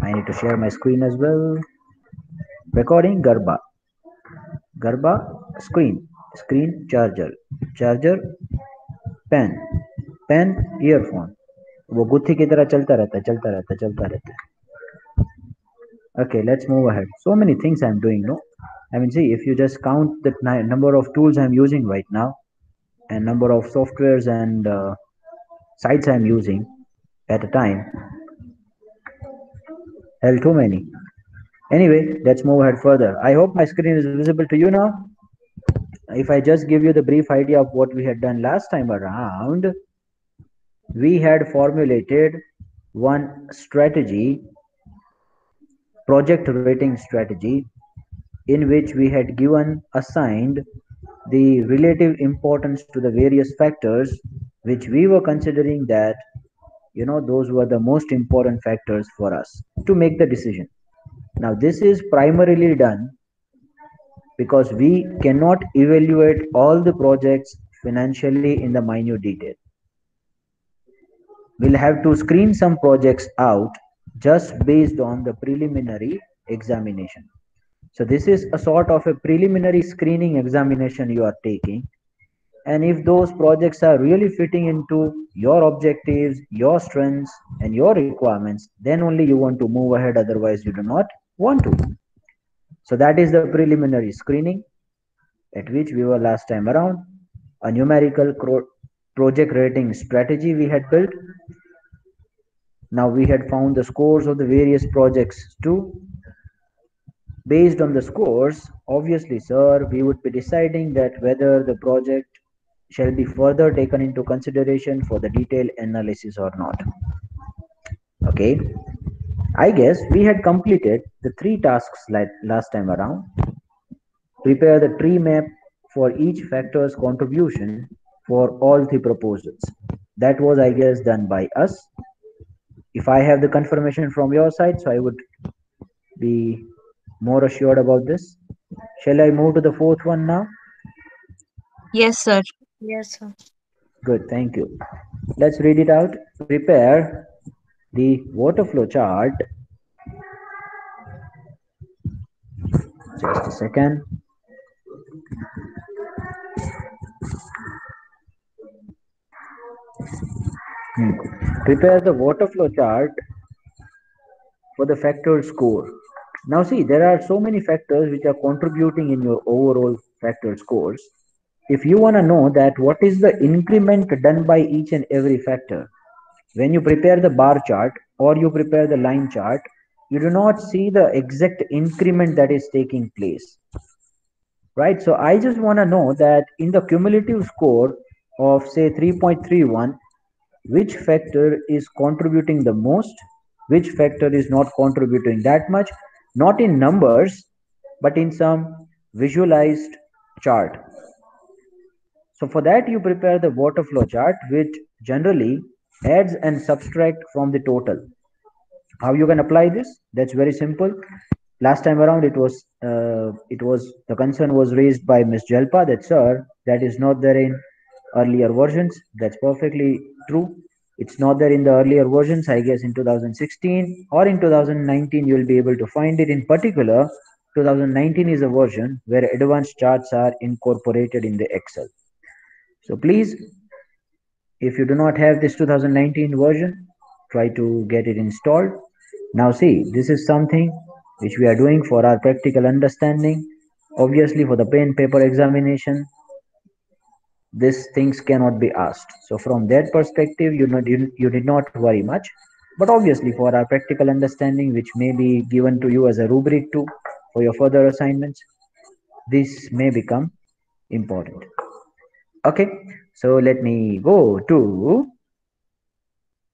I need to share my screen as well. Recording Garba. Garba screen. Screen charger. Charger pen. Pen earphone. वो गुत्थी की तरह चलता रहता है, चलता रहता है, चलता रहता है. Okay, let's move ahead. So many things I'm doing, no? I mean, see, if you just count the number of tools I'm using right now and number of softwares and sites I'm using at a time, hell, too many. Anyway, let's move ahead further. I hope my screen is visible to you now. If I just give you the brief idea of what we had done last time around, we had formulated one strategy, project rating strategy, in which we had given assigned the relative importance to the various factors which we were considering that those were the most important factors for us to make the decision. Now this is primarily done because we cannot evaluate all the projects financially in the minute detail. We'll have to screen some projects out just based on the preliminary examination. So this is a sort of a preliminary screening examination you are taking. And if those projects are really fitting into your objectives, your strengths, and your requirements, then only you want to move ahead, otherwise you do not want to. So that is the preliminary screening at which we were last time around. A numerical project rating strategy we had built. Now we had found the scores of the various projects too. Based on the scores, obviously, sir, we would be deciding that whether the project shall be further taken into consideration for the detailed analysis or not. Okay, I guess we had completed the 3 tasks like last time around. Prepare the tree map for each factor's contribution for all 3 proposals. That was, I guess, done by us. If I have the confirmation from your side, so I would be more assured about this. Shall I move to the 4th one now? Yes, sir. Yes, sir. Good, thank you. Let's read it out. Prepare the water flow chart. Just a second. Prepare the water flow chart for the factor score. Now see, there are so many factors which are contributing in your overall factor scores. If you want to know that what is the increment done by each and every factor, when you prepare the bar chart or you prepare the line chart, you do not see the exact increment that is taking place. Right? So I just want to know that in the cumulative score of say 3.31, which factor is contributing the most, which factor is not contributing that much, not in numbers, but in some visualized chart. So for that, you prepare the water flow chart, which generally adds and subtract from the total. How you can apply this? That's very simple. Last time around, it was the concern was raised by Ms. Jalpa that sir, that is not there in earlier versions. That's perfectly true. It's not there in the earlier versions. I guess in 2016 or in 2019 you will be able to find it. In particular, 2019 is a version where advanced charts are incorporated in the Excel. So please, if you do not have this 2019 version, try to get it installed. Now see, this is something which we are doing for our practical understanding. Obviously, for the pen paper examination, these things cannot be asked. So from that perspective, you did not worry much. But obviously, for our practical understanding, which may be given to you as a rubric too for your further assignments, this may become important. Okay, so let me go to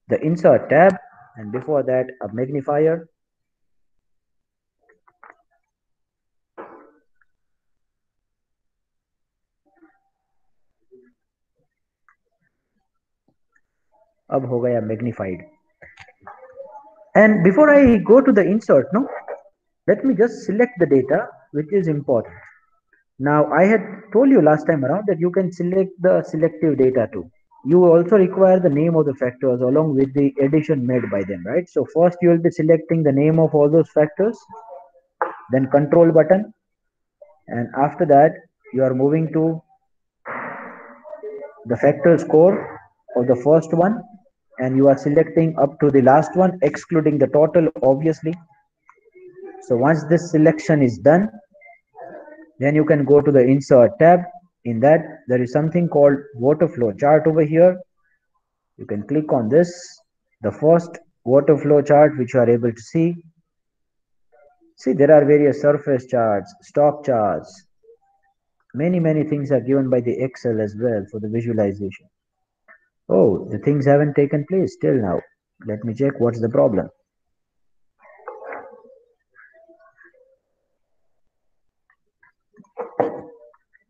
the insert tab, and before that a magnifier. अब हो गया magnified. And before I go to the insert, no, let me just select the data which is important. Now I had told you last time around that you can select the selective data too. you also require the name of the factors along with the addition made by them, right? So first you will be selecting the name of all those factors, then control button, and after that you are moving to the factor score of the first one, and you are selecting up to the last one excluding the total obviously. So once this selection is done, then you can go to the insert tab. In that there is something called water flow chart over here. You can click on this. The first water flow chart which you are able to see there are various surface charts, stock charts, many things are given by the Excel as well for the visualization. Oh, the things haven't taken place till now. Let me check what's the problem.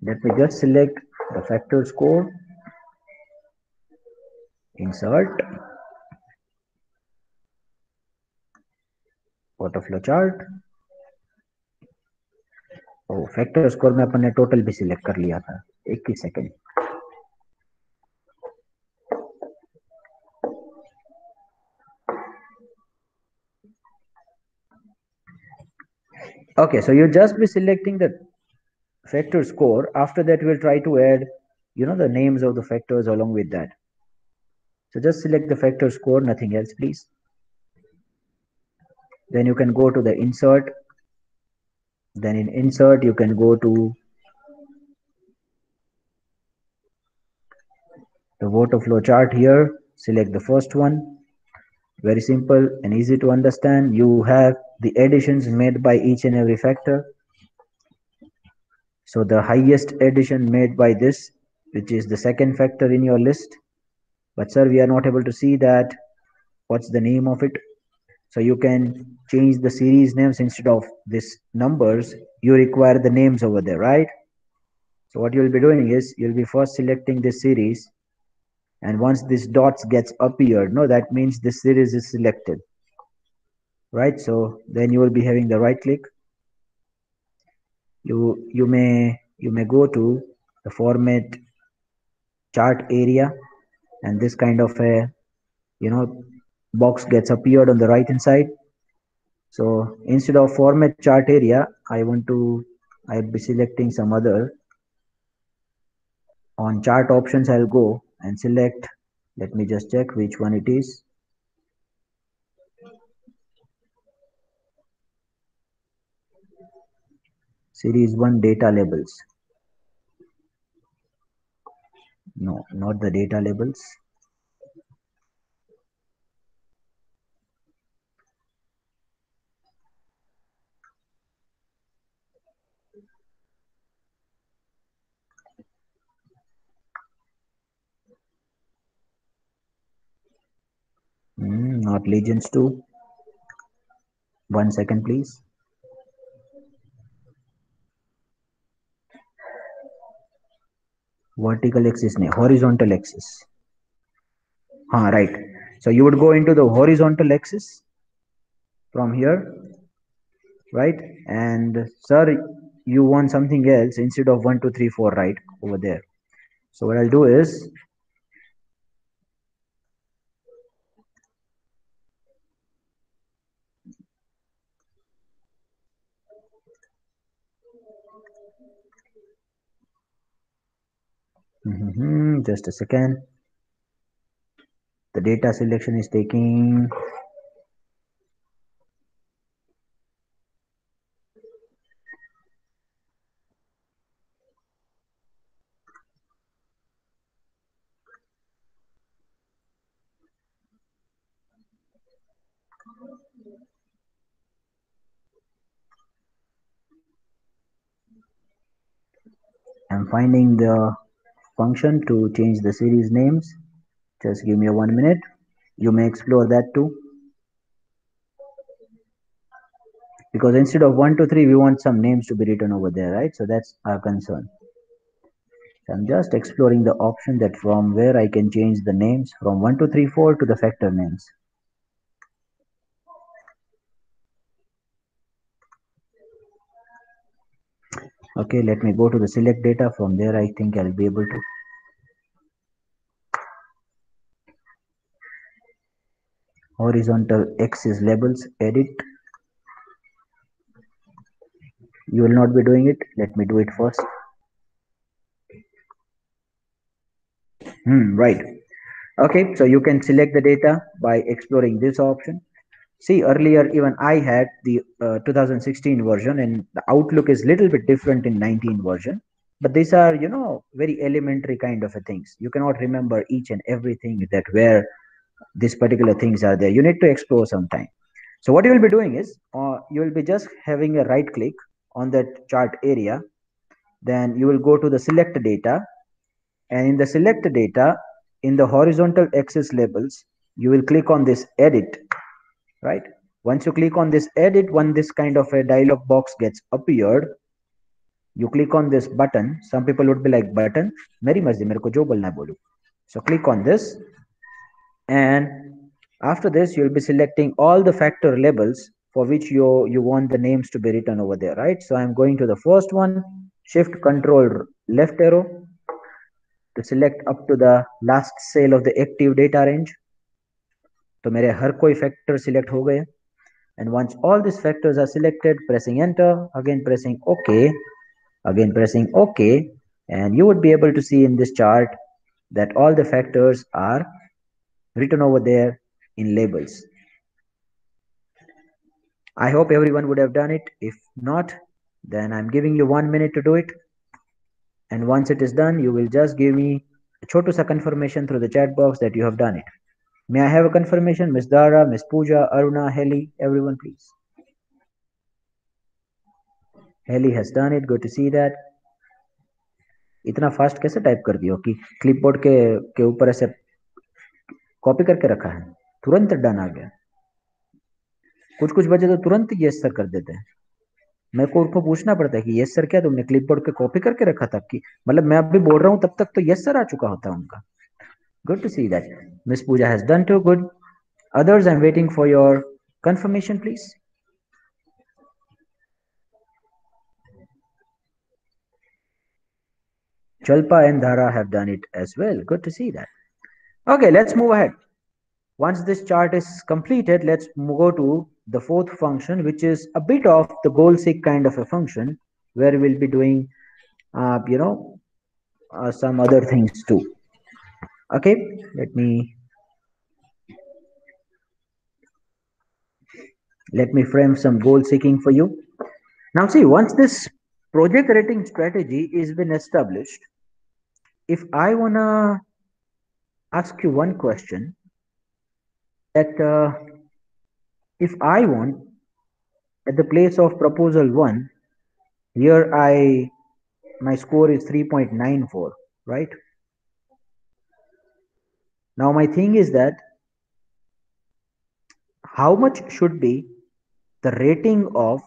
Let me just select the factor score, insert, water flow chart. O factor score में अपन ने total भी select कर लिया था. एक ही second. Okay, so you just be selecting the factor score. After that we'll try to add, the names of the factors along with that. So just select the factor score, nothing else please. Then you can go to the insert. Then in insert you can go to the water flow chart here. Select the first one. Very simple and easy to understand. You have the additions made by each and every factor. So the highest addition made by this, which is the second factor in your list. But sir, we are not able to see that. What's the name of it? So you can change the series names instead of this numbers. You require the names over there, right? So what you'll be doing is you'll be first selecting this series, and once this dots gets appeared, no, that means this series is selected, right? So then you will be having the right click. You may go to the format chart area, and this kind of a you know box gets appeared on the right hand side. So instead of format chart area, I'll be selecting some other. On chart options I'll go and select, let me just check which one it is. Series 1 data labels. No, not the data labels. Not legends 2. 1 second please. Vertical axis, horizontal axis. Right. So you would go into the horizontal axis from here, right? And sir, you want something else instead of 1 2 3 4, right, over there. So what I'll do is just a second. The data selection is taking. I'm finding the function to change the series names. Just give me a 1 minute. You may explore that too. Because instead of 1 2 3, we want some names to be written over there, right? So that's our concern. So I'm just exploring the option that from where I can change the names from 1 2 3 4 to the factor names. Okay, let me go to the select data. From there I think I'll be able to. horizontal axis labels, edit. You will not be doing it. Let me do it first. Right. Okay, so you can select the data by exploring this option. See, earlier even I had the 2016 version, and the outlook is little bit different in 19 version. But these are, very elementary kind of a things. You cannot remember each and everything that where these particular things are there. You need to explore sometime. So what you will be doing is, you will be just having a right click on that chart area. Then you will go to the select data, and in the select data, in the horizontal axis labels, you will click on this edit, right? Once you click on this edit, when this kind of a dialog box gets appeared, you click on this button. Some people would be like, button मेरी मर्जी, मेरे को जो बोलना है बोलो. So click on this, and after this you'll be selecting all the factor labels for which you want the names to be written over there, right? So I'm going to the first one, shift control left arrow to select up to the last cell of the active data range. तो मेरे हर कोई factor select हो गए. And once all these factors are selected, pressing enter, again pressing OK, again pressing OK, and you would be able to see in this chart that all the factors are written over there in labels. I hope everyone would have done it. If not, then I'm giving you 1 minute to do it. And once it is done, you will just give me a chotu sa confirmation through the chat box that you have done it. May I have a confirmation? Miss Dara, Miss Pooja, Aruna, Heli, everyone please. Heli has done it. Good to see that. इतना fast कैसे type कर दियो कि clipboard के ऊपर ऐसे copy करके रखा है, तुरंत डन आ गया. कुछ कुछ बच्चे तो तुरंत यस सर कर देते हैं. मेरे को उनको पूछना पड़ता है कि यस सर क्या तुमने क्लिपबोर्ड पे कॉपी करके रखा था कि मतलब मैं अभी बोल रहा हूँ तब तक तो यस सर आ चुका होता है उनका. Good to see that. Miss Pooja has done too. Good. Others, I'm waiting for your confirmation, please. Chalpa and Dhara have done it as well. Good to see that. Okay, let's move ahead. Once this chart is completed, let's go to the fourth function, which is a bit of the goal seek kind of a function, where we'll be doing, some other things too. Okay, let me frame some goal seeking for you. Now see, once this project rating strategy is been established, if I wanna ask you one question, that if I want at the place of proposal 1, here my score is 3.94, right? Now my thing is that how much should be the rating of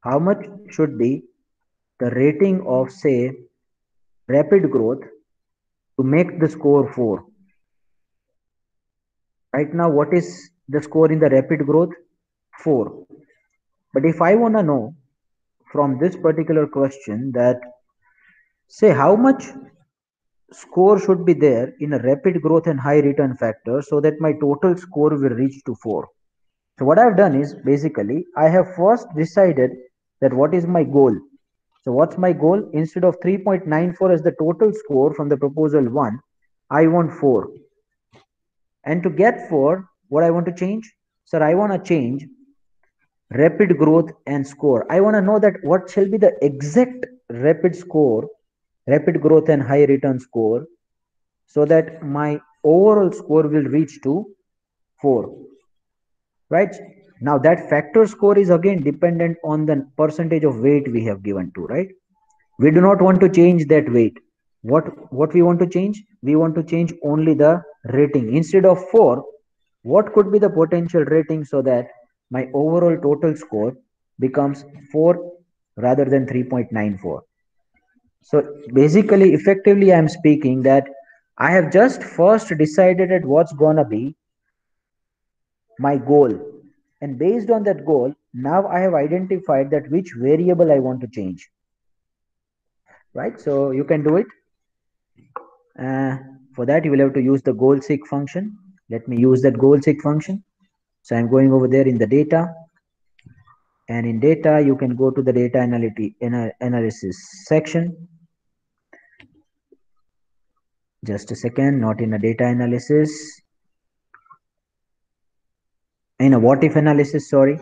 how much should be the rating of, say, rapid growth to make the score 4. Right now what is the score in the rapid growth? 4. But if I want to know from this particular question that, say, how much score should be there in a rapid growth and high return factor so that my total score will reach to 4. So what I've done is, basically I have first decided that what is my goal. So what's my goal? Instead of 3.94 as the total score from the proposal 1, I want 4. And to get 4, what I want to change? Sir, I want to change rapid growth and score. I want to know that what shall be the exact rapid score, rapid growth and high return score, so that my overall score will reach to 4. Right? Now that factor score is again dependent on the percentage of weight we have given to, right? We do not want to change that weight. What we want to change? We want to change only the rating. Instead of 4, what could be the potential rating so that my overall total score becomes 4 rather than 3.94. So basically, effectively, I'm speaking that I have just first decided at what's gonna be my goal, and based on that goal, now I have identified that which variable I want to change. Right? So you can do it. For that, you will have to use the goal seek function. Let me use that goal seek function. So I'm going over there in the data, and in data you can go to the data analysis section. Just a second, not in a data analysis, in a what if analysis, sorry.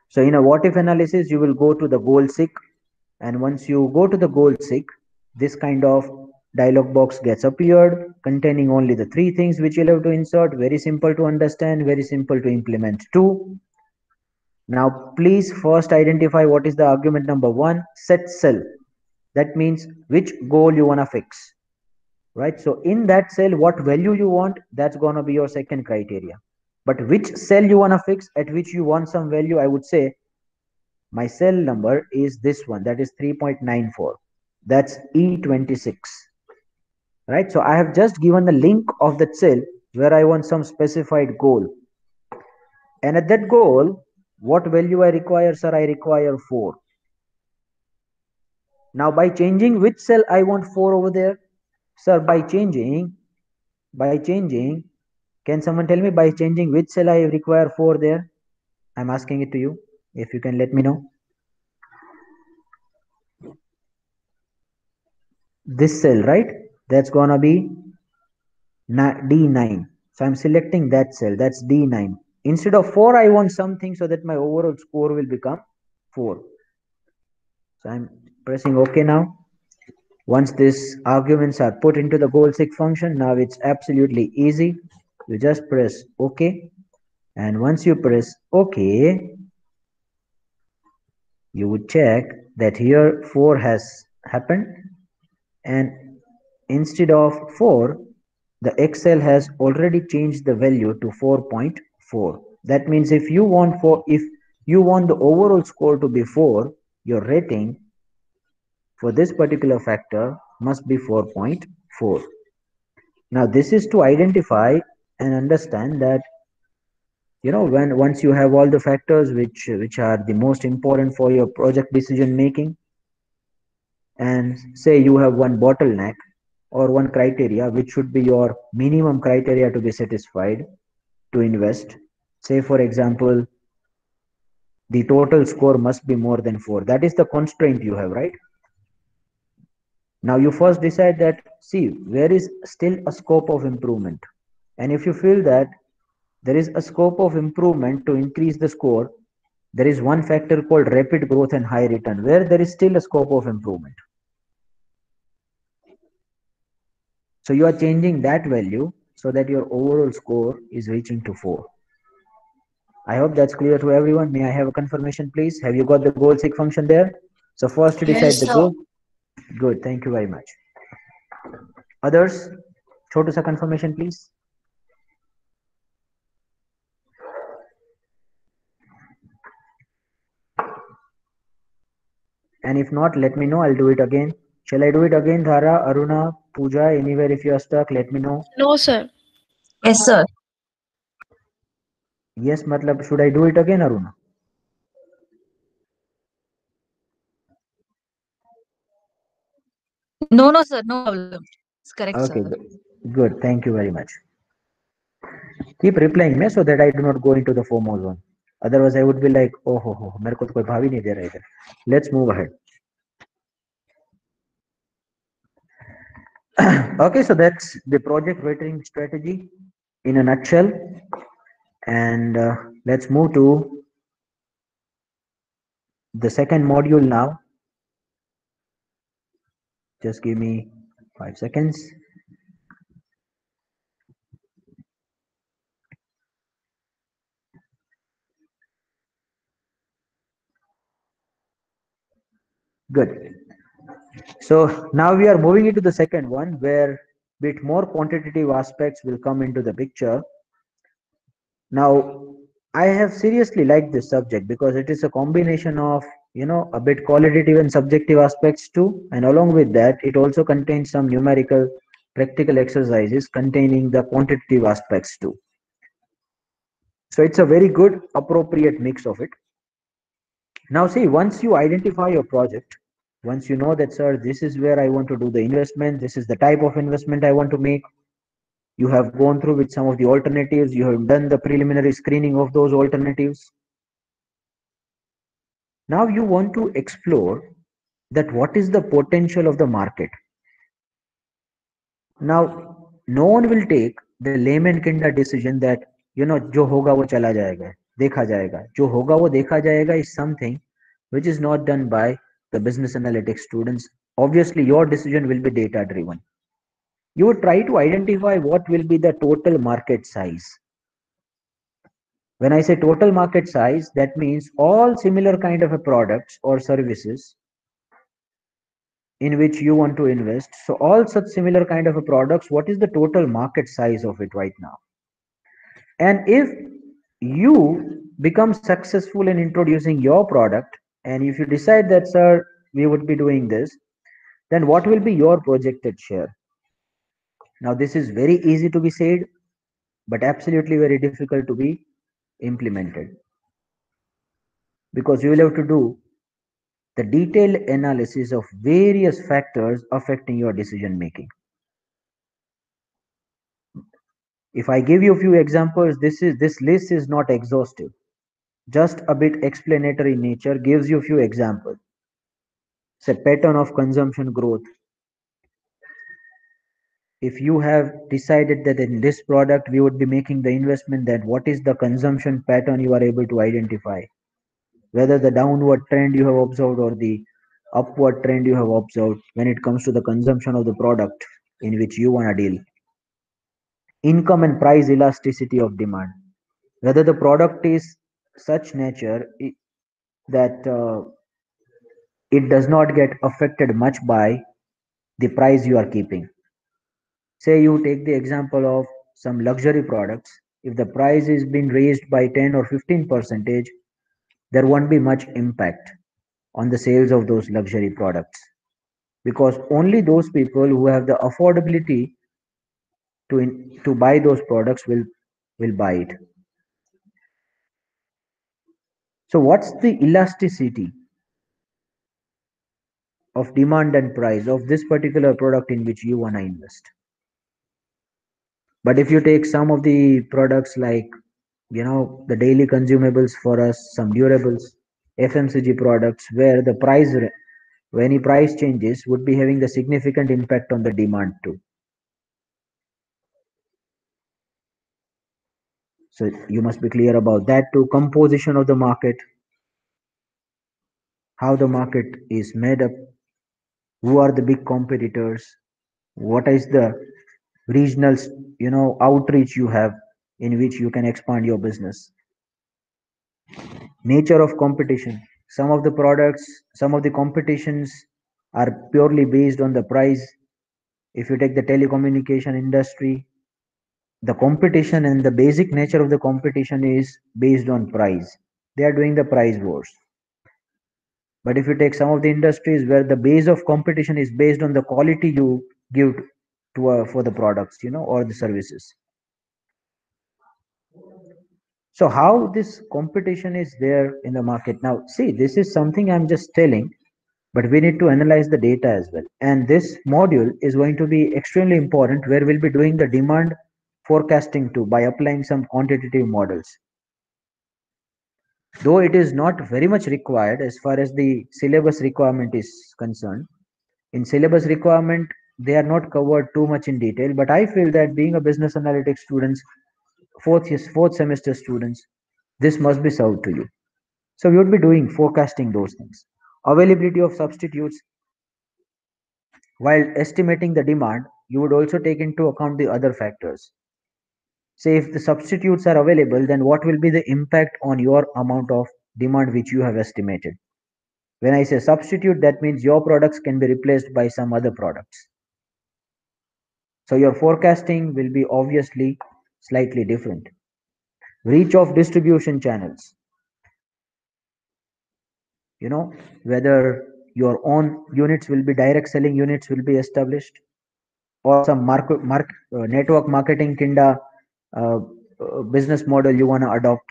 So in a what if analysis, you will go to the goal seek, and once you go to the goal seek, this kind of dialog box gets appeared containing only the three things which you'll have to insert. Very simple to understand, very simple to implement too. Now please first identify what is the argument number one, set cell. That means which goal you want to fix, right? So in that cell, what value you want, that's going to be your second criteria. But which cell you want to fix, at which you want some value, I would say my cell number is this one, that is 3.94. That's E26, right? So I have just given the link of that cell where I want some specified goal. And at that goal, what value I require, sir? I require 4. Now by changing which cell I want 4 over there, sir, by changing, can someone tell me by changing which cell I require 4 there? I'm asking it to you. If you can let me know. This cell, right? That's gonna be D9. So I'm selecting that cell. That's D9. Instead of 4, I want something so that my overall score will become 4. So I'm pressing OK now. Once these arguments are put into the goal seek function, now it's absolutely easy. You just press OK. And once you press OK, you would check that here 4 has happened, and instead of 4, the Excel has already changed the value to 4.4. That means if you want the overall score to be 4, your rating for this particular factor must be 4.4. Now this is to identify and understand that, when once you have all the factors which are the most important for your project decision making, and say you have one bottleneck or one criteria which should be your minimum criteria to be satisfied to invest. Say for example, the total score must be more than 4. That is the constraint you have, right? Now you first decide that, see, where is still a scope of improvement. And if you feel that there is a scope of improvement to increase the score, there is one factor called rapid growth and high return, where there is still a scope of improvement. So you are changing that value so that your overall score is reaching to 4. I hope that's clear to everyone. May I have a confirmation, please? Have you got the goal seek function there? So first to decide Yes, the sir. goal. Good, thank you very much. Others, show us a confirmation, please. And if not, let me know. I'll do it again. Shall I do it again, Dhara, Aruna, Pooja? Anywhere if you are stuck, let me know. No, sir. Yes, sir. Yes, matlab, should I do it again, Aruna? No, no, sir. No problem. It's correct, sir. Okay, good. Good. Thank you very much. Keep replying me so that I do not go into the FOMO zone. Otherwise, I would be like, oh ho, मेरे को तो कोई भाव ही नहीं दे रहा इधर. Let's move ahead. Okay, so that's the project rating strategy in a nutshell. And let's move to the second module now. Just give me 5 seconds. Good. So now we are moving into the second one where bit more quantitative aspects will come into the picture. Now, I have seriously liked this subject because it is a combination of, a bit qualitative and subjective aspects too. And along with that, it also contains some numerical practical exercises containing the quantitative aspects too. So it's a very good, appropriate mix of it. Now, see, once you identify your project, once you know that, sir, this is where I want to do the investment, this is the type of investment I want to make, You have gone through with some of the alternatives. You have done the preliminary screening of those alternatives. Now you want to explore that what is the potential of the market. Now, no one will take the layman kinda decision that, जो होगा वो चला जाएगा, देखा जाएगा. जो होगा वो देखा जाएगा is something which is not done by the business analytics students. Obviously, your decision will be data driven. You would try to identify what will be the total market size. When I say total market size, that means all similar kind of a products or services in which you want to invest. So all such similar kind of a products, what is the total market size of it right now? And if you become successful in introducing your product, and if you decide that, sir, we would be doing this, then what will be your projected share? Now, this is very easy to be said, but absolutely very difficult to be implemented, because you will have to do the detailed analysis of various factors affecting your decision making. If I give you a few examples, this list is not exhaustive. Just a bit explanatory nature gives you a few examples. Say pattern of consumption growth. If you have decided that in this product we would be making the investment, then what is the consumption pattern you are able to identify? Whether the downward trend you have observed or the upward trend you have observed when it comes to the consumption of the product in which you want to deal. Income and price elasticity of demand. Whether the product is such nature that it does not get affected much by the price you are keeping. Say you take the example of some luxury products. If the price is being raised by 10 or 15 percentage, there won't be much impact on the sales of those luxury products, because only those people who have the affordability to buy those products will buy it. So what's the elasticity of demand and price of this particular product in which you want to invest? But if you take some of the products like, the daily consumables for us, some durables, FMCG products, where the when any price changes would be having the significant impact on the demand too. So you must be clear about that too. Composition of the market, how the market is made up, who are the big competitors, what is the regional, outreach you have in which you can expand your business. Nature of competition. Some of the products, some of the competitions are purely based on the price. If you take the telecommunication industry, the competition and the basic nature of the competition is based on price. They are doing the price wars. But if you take some of the industries where the base of competition is based on the quality you give for the products, or the services. So how this competition is there in the market? Now, see, this is something I'm just telling, but we need to analyze the data as well. And this module is going to be extremely important, where we'll be doing the demand forecasting too by applying some quantitative models. Though it is not very much required as far as the syllabus requirement is concerned. In syllabus requirement, they are not covered too much in detail, but I feel that being a business analytics students, fourth semester students, this must be served to you. So we would be doing forecasting those things. Availability of substitutes. While estimating the demand, you would also take into account the other factors. Say if the substitutes are available, then what will be the impact on your amount of demand which you have estimated? When I say substitute, that means your products can be replaced by some other products. So your forecasting will be obviously slightly different. Reach of distribution channels. Whether your own units will be direct selling units will be established, or some network marketing kinda business model you want to adopt,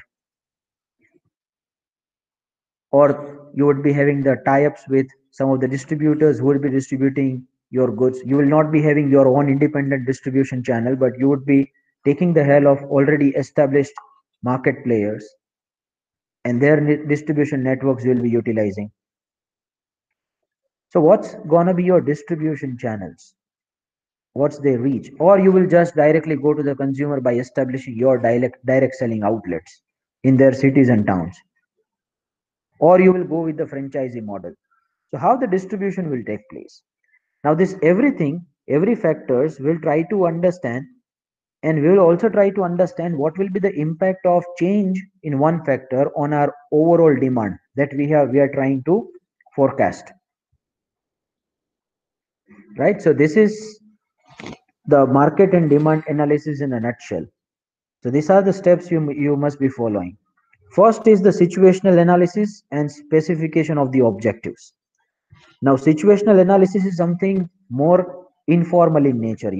or you would be having the tie-ups with some of the distributors who will be distributing your goods. You will not be having your own independent distribution channel, but you would be taking the help of already established market players, and their distribution networks will be utilizing. So what's gonna be your distribution channels? What's their reach? Or you will just directly go to the consumer by establishing your direct selling outlets in their cities and towns. Or you will go with the franchisee model. So how the distribution will take place? Now this everything, every factors will try to understand, and we will also try to understand what will be the impact of change in one factor on our overall demand that we are trying to forecast, right? So this is the market and demand analysis in a nutshell. So these are the steps you must be following. First is the situational analysis and specification of the objectives. Now situational analysis is something more informal in nature.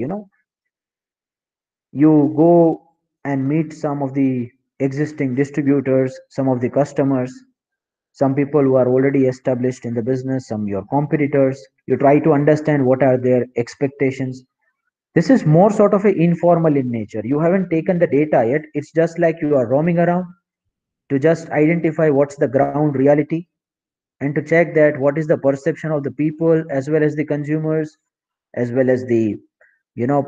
You go and meet some of the existing distributors, some of the customers, some people who are already established in the business, some your competitors. You try to understand what are their expectations. This is more sort of a informal in nature. You haven't taken the data yet. It's just like you are roaming around to just identify what's the ground reality, and to check that what is the perception of the people as well as the consumers, as well as the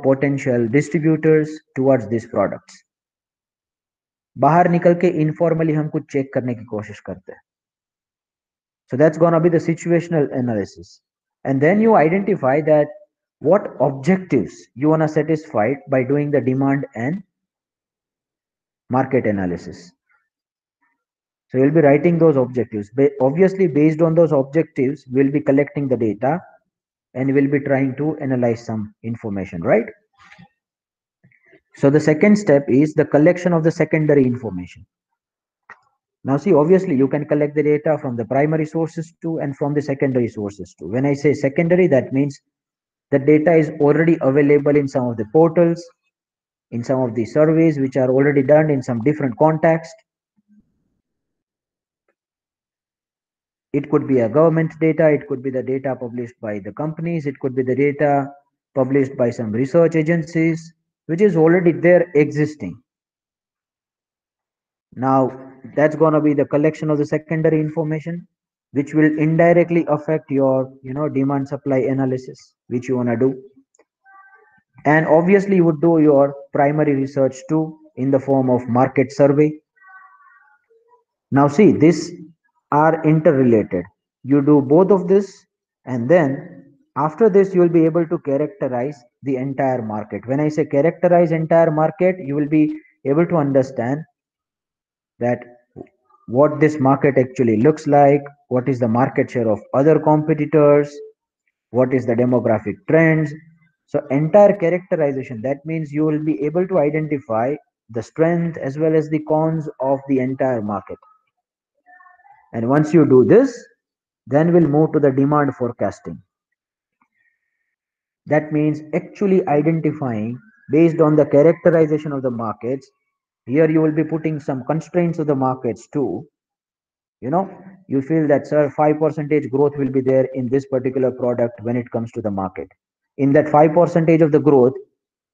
potential distributors towards these products. बाहर निकल के informally हम कुछ check करने की कोशिश करते हैं. So that's going to be the situational analysis. And then you identify that what objectives you want to satisfy by doing the demand and market analysis. So you'll be writing those objectives. Obviously, based on those objectives, we'll be collecting the data and we'll be trying to analyze some information, right? So the second step is the collection of the secondary information. Now see, obviously you can collect the data from the primary sources too and from the secondary sources too. When I say secondary, that means the data is already available in some of the portals, in some of the surveys which are already done in some different context. It could be a government data, it could be the data published by the companies, it could be the data published by some research agencies, which is already there existing. Now, that's going to be the collection of the secondary information, which will indirectly affect your, demand supply analysis, which you want to do. And obviously, you would do your primary research too in the form of market survey. Now, see, these are interrelated. You do both of this, and then after this, you will be able to characterize the entire market. When I say characterize entire market, you will be able to understand that what this market actually looks like, what is the market share of other competitors, what is the demographic trends. So entire characterization, that means you will be able to identify the strength as well as the cons of the entire market. And once you do this, then we'll move to the demand forecasting. That means actually identifying based on the characterization of the markets. Here you will be putting some constraints of the markets too. You feel that, sir, 5% growth will be there in this particular product when it comes to the market. In that 5% of the growth,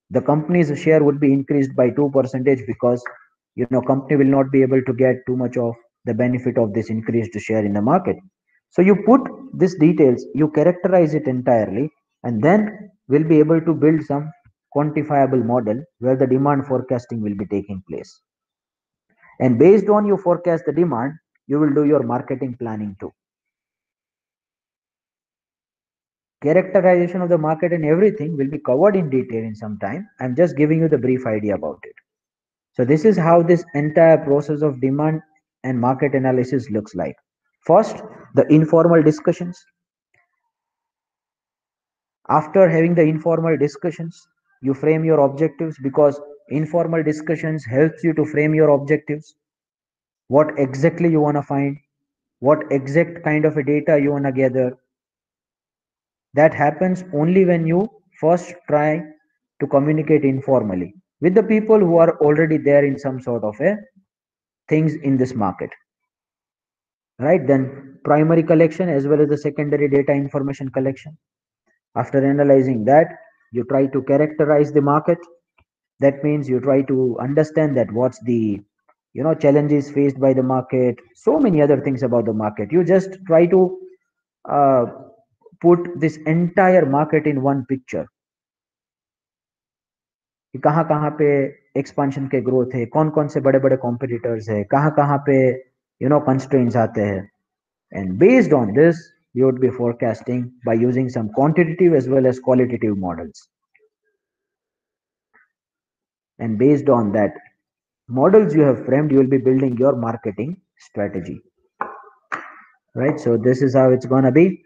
the company's share would be increased by 2% because company will not be able to get too much of the benefit of this increased share in the market. So you put these details, you characterize it entirely, and then we'll be able to build some quantifiable model where the demand forecasting will be taking place. And based on you forecast the demand, you will do your marketing planning too. Characterization of the market and everything will be covered in detail in some time. I'm just giving you the brief idea about it. So this is how this entire process of demand and market analysis looks like. First, the informal discussions. After having the informal discussions, you frame your objectives, because informal discussions helps you to frame your objectives. What exactly you want to find, what exact kind of a data you want to gather. That happens only when you first try to communicate informally with the people who are already there in some sort of a things in this market, right? Then primary collection as well as the secondary data information collection. After analyzing that, you try to characterize the market. That means you try to understand that what's the challenges faced by the market, so many other things about the market. You just try to uh, put this entire market in one picture कि कहाँ कहाँ पे expansion के growth है, कौन कौन से बड़े बड़े कॉम्पिटिटर्स है, कहाँ कहाँ पे कंस्ट्रेंट्स आते हैं. And based on this, you would be forecasting by using some quantitative as well as qualitative models. And based on that models you have framed, you will be building your marketing strategy. Right? So this is how it's gonna be.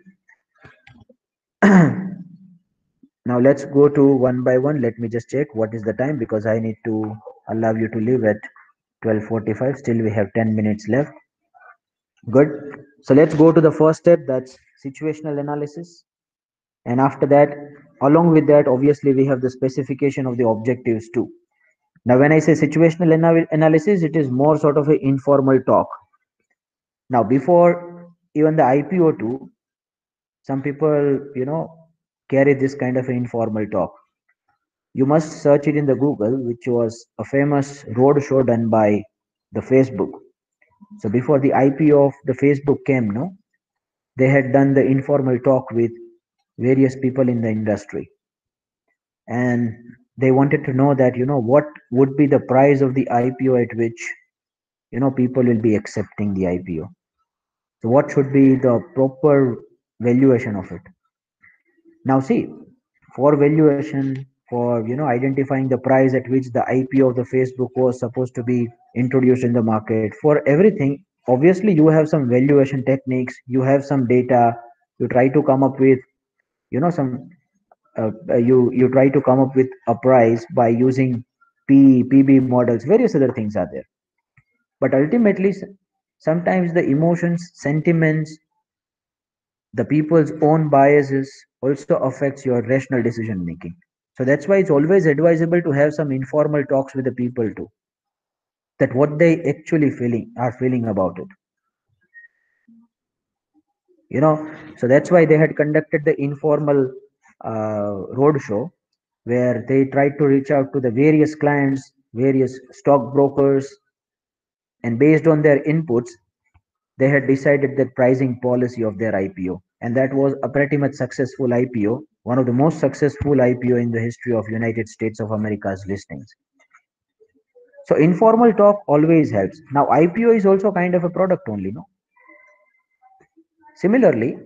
Now let's go to one by one. Let me just check what is the time because I need to allow you to leave at 12:45. Still we have 10 minutes left. Good. So let's go to the first step, that's situational analysis. And after that, along with that, obviously we have the specification of the objectives too. Now, when I say situational analysis, it is more sort of an informal talk. Now, before even the IPO too, some people, carry this kind of an informal talk. You must search it in the Google, which was a famous road show done by the Facebook. So before the IPO of the Facebook came, no, they had done the informal talk with various people in the industry, and they wanted to know that what would be the price of the IPO at which people will be accepting the IPO. So what should be the proper valuation of it? Now see, for valuation, for identifying the price at which the IPO of the Facebook was supposed to be introduced in the market, for everything, obviously you have some valuation techniques, you have some data, you try to come up with some you try to come up with a price by using PB models, various other things are there. But ultimately, sometimes the emotions, sentiments, the people's own biases also affects your rational decision making. So that's why it's always advisable to have some informal talks with the people too, that what they actually feeling about it. So that's why they had conducted the informal road show where they tried to reach out to the various clients, various stockbrokers, and based on their inputs, they had decided the pricing policy of their IPO. And that was a pretty much successful IPO, one of the most successful IPO in the history of United States of America's listings. So informal talk always helps. Now IPO is also kind of a product only, no? Similarly,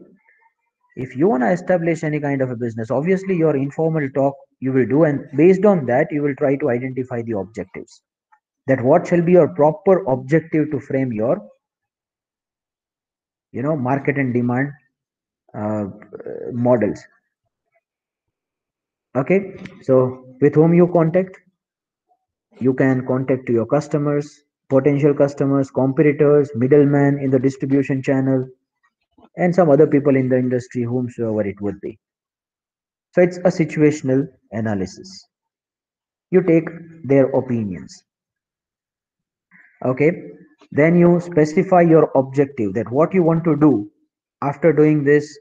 if you want to establish any kind of a business, obviously your informal talk you will do, and based on that you will try to identify the objectives, that what shall be your proper objective to frame your market and demand uh, models. Okay, so with whom you contact, you can contact to your customers, potential customers, competitors, middlemen in the distribution channel, and some other people in the industry, whomsoever it would be. So it's a situational analysis. You take their opinions. Okay, then you specify your objective, that what you want to do after doing this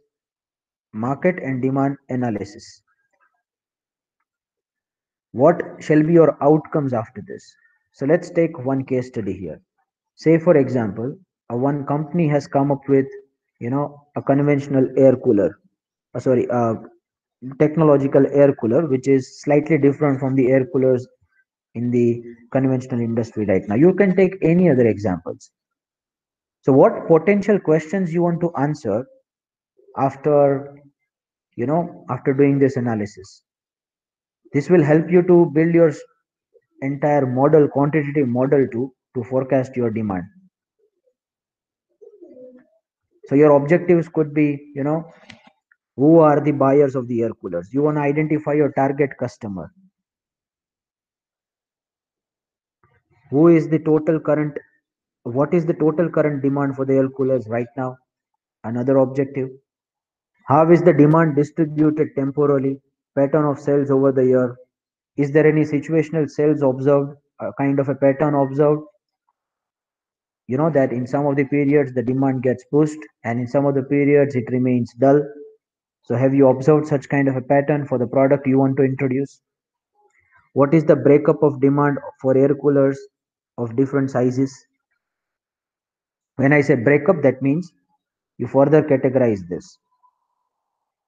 market and demand analysis. What shall be your outcomes after this? So let's take one case study here. Say for example, one company has come up with a conventional air cooler, sorry, technological air cooler, which is slightly different from the air coolers in the conventional industry right now. You can take any other examples. So what potential questions you want to answer after after doing this analysis? This will help you to build your entire model, quantitative model to forecast your demand. So your objectives could be, who are the buyers of the air coolers? You want to identify your target customer. Who is the total current, what is the total current demand for the air coolers right now? Another objective. How is the demand distributed temporally? Pattern of sales over the year. Is there any situational sales observed? A kind of a pattern observed? That in some of the periods the demand gets pushed and in some of the periods it remains dull. So have you observed such kind of a pattern for the product you want to introduce? What is the breakup of demand for air coolers of different sizes? When I say breakup, that means you further categorize this.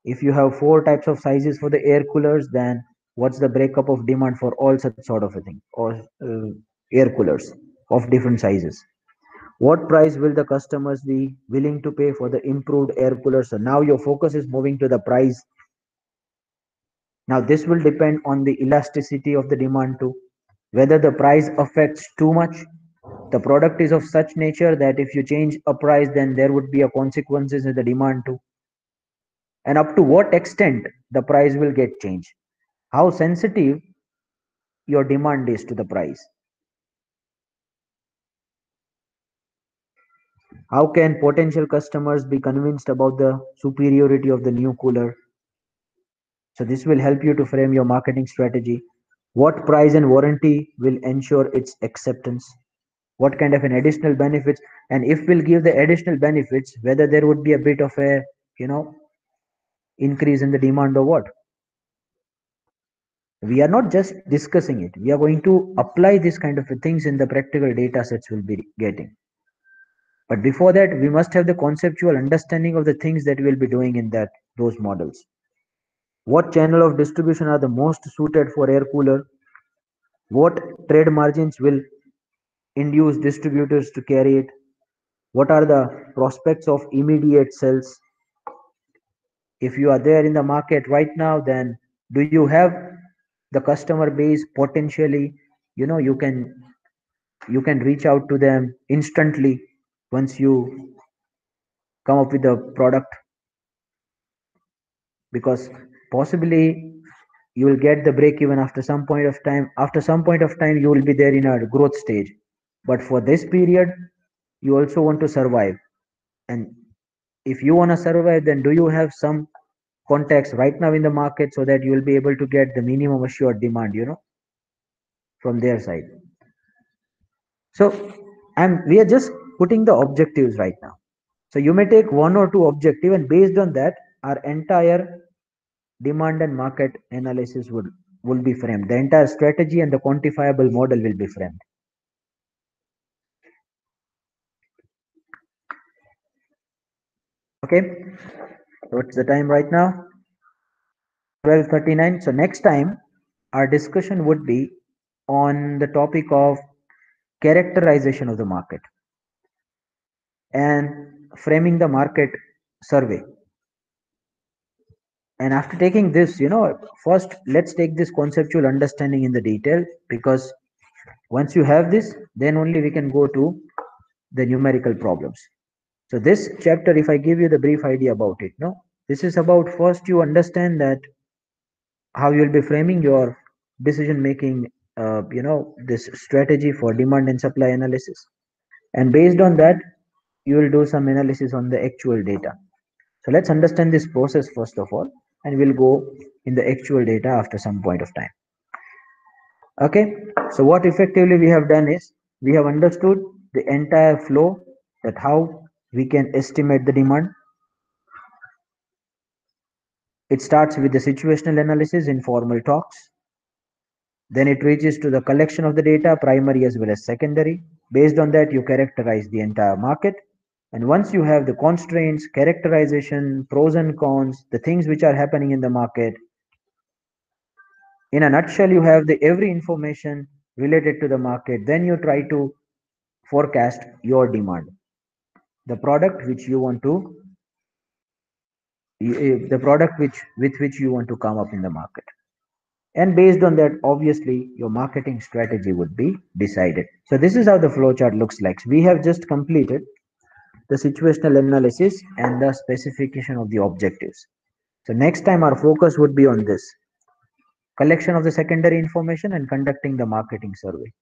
If you have four types of sizes for the air coolers, then what's the breakup of demand for all such sort of a thing, or air coolers of different sizes? What price will the customers be willing to pay for the improved air cooler? So now your focus is moving to the price. Now this will depend on the elasticity of the demand too. Whether the price affects too much, the product is of such nature that if you change a price, then there would be a consequences in the demand too. And up to what extent the price will get changed. How sensitive your demand is to the price. How can potential customers be convinced about the superiority of the new cooler? So this will help you to frame your marketing strategy. What price and warranty will ensure its acceptance? What kind of an additional benefits? And if we'll give the additional benefits, whether there would be a bit of a, you know, increase in the demand or what? We are not just discussing it. We are going to apply this kind of things in the practical data sets we'll be getting. But before that, we must have the conceptual understanding of the things that we'll be doing in that those models. What channel of distribution are the most suited for air cooler? What trade margins will induce distributors to carry it? What are the prospects of immediate sales? If you are there in the market right now, then do you have the customer base potentially? You can reach out to them instantly once you come up with a product, because possibly you will get the break even after some point of time. After some point of time, you will be there in a growth stage. But for this period, you also want to survive. And if you want to survive, then do you have some contacts right now in the market so that you will be able to get the minimum assured demand, from their side? So, and we are just putting the objectives right now. So you may take one or two objective, and based on that, our entire demand and market analysis will be framed. The entire strategy and the quantifiable model will be framed. Okay, what's the time right now? 12:39. So next time our discussion would be on the topic of characterization of the market and framing the market survey. And after taking this, first let's take this conceptual understanding in the detail, because once you have this, then only we can go to the numerical problems. So this chapter, if I give you the brief idea about it, this is about first you understand that how you'll be framing your decision making, this strategy for demand and supply analysis. And based on that, you will do some analysis on the actual data. So let's understand this process first of all, and we'll go in the actual data after some point of time. Okay, so what effectively we have done is we have understood the entire flow, that how we can estimate the demand. It starts with the situational analysis in formal talks. Then it reaches to the collection of the data, primary as well as secondary. Based on that, you characterize the entire market. And once you have the constraints, characterization, pros and cons, the things which are happening in the market, in a nutshell, you have the every information related to the market. Then you try to forecast your demand, the product which you want to, the product with which you want to come up in the market. And based on that, obviously, your marketing strategy would be decided. So this is how the flowchart looks like. We have just completed the situational analysis and the specification of the objectives. So next time our focus would be on this collection of the secondary information and conducting the marketing survey.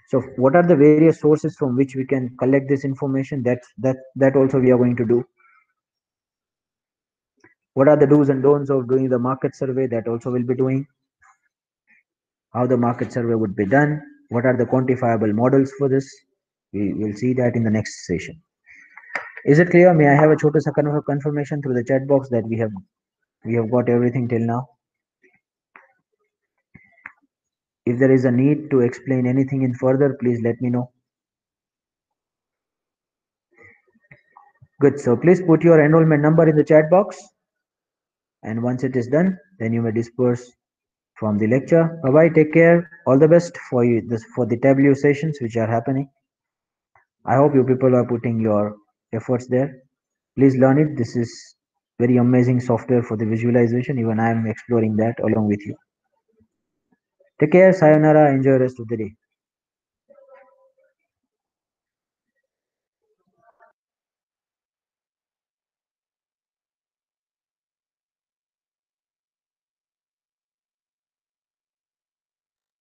So what are the various sources from which we can collect this information? That also we are going to do. What are the do's and don'ts of doing the market survey? That also will be doing. How the market survey would be done, what are the quantifiable models for this? We will see that in the next session. Is it clear? May I have a Chota Sakana confirmation through the chat box that we have We have got everything till now. If there is a need to explain anything in further, please let me know. Good. So please put your enrollment number in the chat box. And once it is done, then you may disperse from the lecture. Bye bye. Take care. All the best for you for the Tableau sessions which are happening. I hope you people are putting your efforts there. Please learn it. This is very amazing software for the visualization. Even I am exploring that along with you. Take care. Sayonara. Enjoy the rest of the day.